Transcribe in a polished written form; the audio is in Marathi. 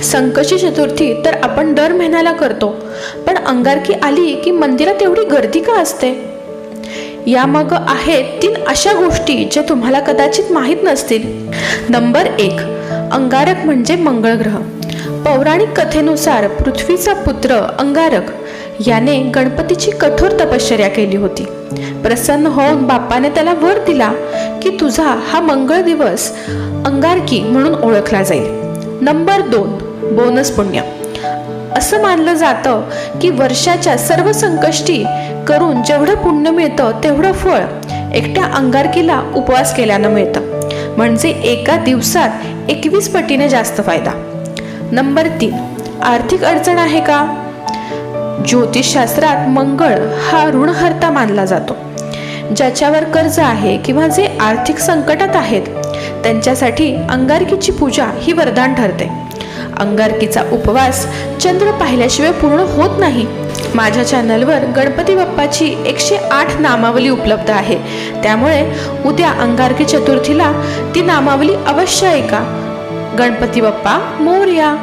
संकष्टी चतुर्थी तर आपण दर महिन्याला करतो, पण अंगारकी आली की मंदिरात एवढी गर्दी का असते? यामागं आहेत 3 अशा गोष्टी ज्या तुम्हाला कदाचित माहीत नसतील. नंबर 1, अंगारक म्हणजे मंगळ ग्रह. पौराणिक कथेनुसार पृथ्वीचा पुत्र अंगारक याने गणपतीची कठोर तपश्चर्या केली होती. प्रसन्न होऊन बाप्पाने त्याला वर दिला की तुझा हा मंगळ दिवस अंगारकी म्हणून ओळखला जाईल. नंबर 2, बोनस पुण्य. असं मानलं जातं की वर्षाच्या सर्व संकष्टी करून जेवढं पुण्य मिळतं तेवढं फळ एकट्या अंगारकीला उपवास केल्यानं मिळतं. म्हणजे एका दिवसात 21 पटीने जास्त फायदा. नंबर 3, आर्थिक अडचण आहे का? ज्योतिषशास्त्रात मंगळ हा ऋणहर्ता मानला जातो. ज्याच्यावर कर्ज आहे किंवा जे आर्थिक संकटात आहेत त्यांच्यासाठी अंगारकीची पूजा ही वरदान ठरते. अंगारकीचा उपवास चंद्र पाहिल्याशिवाय पूर्ण होत नाही. माझ्या चॅनलवर गणपती बाप्पाची 108 नामावली उपलब्ध आहे, त्यामुळे उद्या अंगारकी चतुर्थीला ती नामावली अवश्य ऐका. गणपती बाप्पा मोरया.